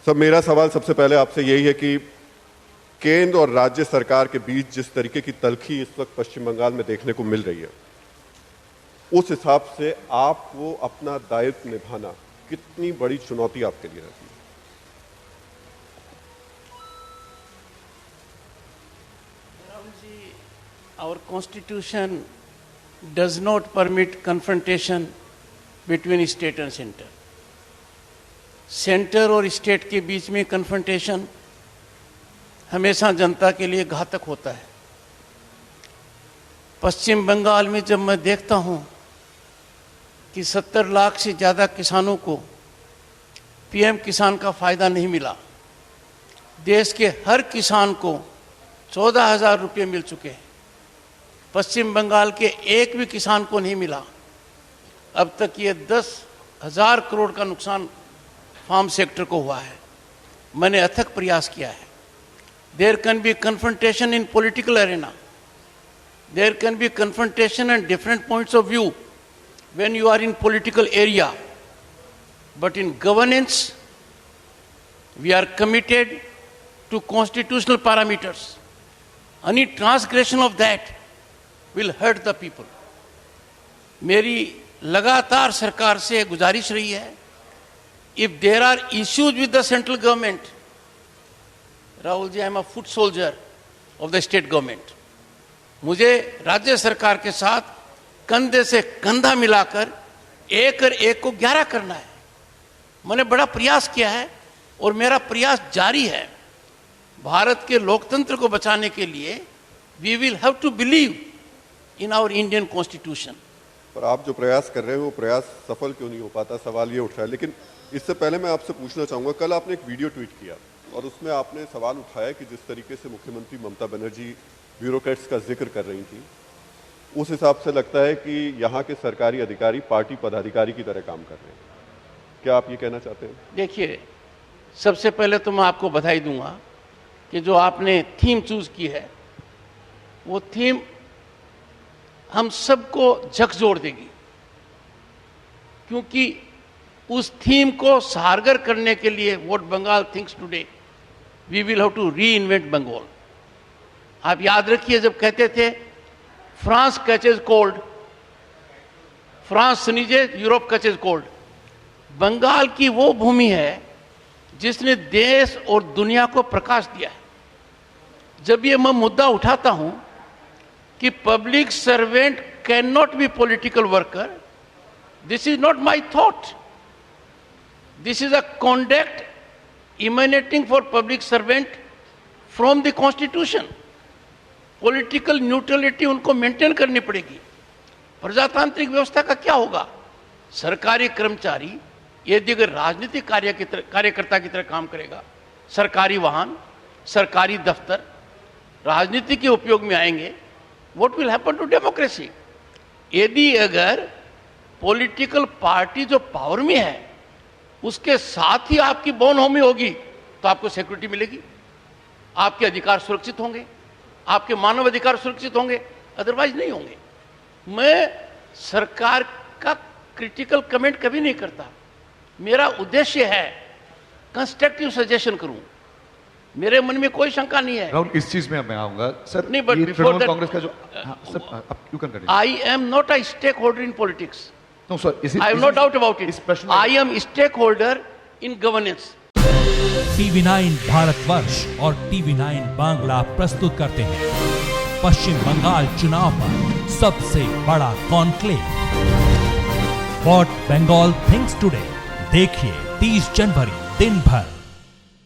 सब मेरा सवाल सबसे पहले आपसे यही है कि केंद्र और राज्य सरकार के बीच जिस तरीके की तल्खी इस वक्त पश्चिम बंगाल में देखने को मिल रही है, उस हिसाब से आपको अपना दायित्व निभाना कितनी बड़ी चुनौती आपके लिए रहती है? Rahul ji, our constitution does not permit confrontation between state and center. Centre और स्टेट के बीच में कन्फ्रंटेशन हमेशा जनता के लिए घातक होता है। पश्चिम बंगाल में जब मैं देखता हूं कि 70 लाख से ज़्यादा किसानों को पीएम किसान का फ़ायदा नहीं मिला, देश के हर किसान को 14,000 रुपये मिल चुके हैं, पश्चिम बंगाल के एक भी किसान को नहीं मिला। अब तक ये 10,000 करोड़ का नुकसान फार्म सेक्टर को हुआ है। मैंने अथक प्रयास किया है। There can be confrontation in political arena, there can be confrontation and different points of view when you are in political area, but in governance we are committed to constitutional parameters. Any transgression of that will hurt the people. मेरी लगातार सरकार से गुजारिश रही है, if there are issues with the central government, Rahul ji, I am a foot soldier of the state government. मुझे राज्य सरकार के साथ कंधे से कंधा मिलाकर एक और एक को 11 करना है। मैंने बड़ा प्रयास किया है और मेरा प्रयास जारी है। भारत के लोकतंत्र को बचाने के लिए we will have to believe in our Indian constitution. पर आप जो प्रयास कर रहे हैं वो प्रयास सफल क्यों नहीं हो पाता, सवाल ये उठ रहा है। लेकिन इससे पहले मैं आपसे पूछना चाहूँगा, कल आपने एक वीडियो ट्वीट किया और उसमें आपने सवाल उठाया कि जिस तरीके से मुख्यमंत्री ममता बनर्जी ब्यूरोक्रेट्स का जिक्र कर रही थी, उस हिसाब से लगता है कि यहाँ के सरकारी अधिकारी पार्टी पदाधिकारी की तरह काम कर रहे हैं। क्या आप ये कहना चाहते हैं? देखिए, सबसे पहले तो मैं आपको बधाई दूंगा कि जो आपने थीम चूज की है वो थीम हम सबको झकझोर देगी, क्योंकि उस थीम को सारगर करने के लिए what Bengal thinks today, we will have to reinvent Bengal. आप याद रखिए, जब कहते थे France catches cold, France sneezes, Europe catches cold, Bengal की वो भूमि है जिसने देश और दुनिया को प्रकाश दिया है। जब ये मैं मुद्दा उठाता हूं कि public servant can not be political worker, this is not my thought, this is a conduct emanating for public servant from the constitution. Political neutrality उनको मेंटेन करनी पड़ेगी। प्रजातांत्रिक व्यवस्था का क्या होगा? सरकारी कर्मचारी यदि अगर राजनीतिक कार्यकर्ता की तरह काम करेगा, सरकारी वाहन, सरकारी दफ्तर राजनीति के उपयोग में आएंगे, what will happen to democracy? यदि अगर पॉलिटिकल पार्टी जो पावर में है उसके साथ ही आपकी बोनहोमी होगी तो आपको सिक्योरिटी मिलेगी, आपके अधिकार सुरक्षित होंगे, आपके मानव अधिकार सुरक्षित होंगे, अदरवाइज नहीं होंगे। मैं सरकार का क्रिटिकल कमेंट कभी नहीं करता। मेरा उद्देश्य है कंस्ट्रक्टिव सजेशन करूं, मेरे मन में कोई शंका नहीं है। राहुल, इस चीज में मैं आऊंगा सर। नहीं, बट तृणमूल कांग्रेस का जो सर, आप you can continue. I am not a stakeholder in politics. No sir, I have no doubt about it. I am stakeholder in governance. TV9 Bharatvarsh और TV9 बांग्ला प्रस्तुत करते हैं पश्चिम बंगाल चुनाव पर सबसे बड़ा conclave, what Bengal thinks today. देखिए 30 जनवरी दिन भर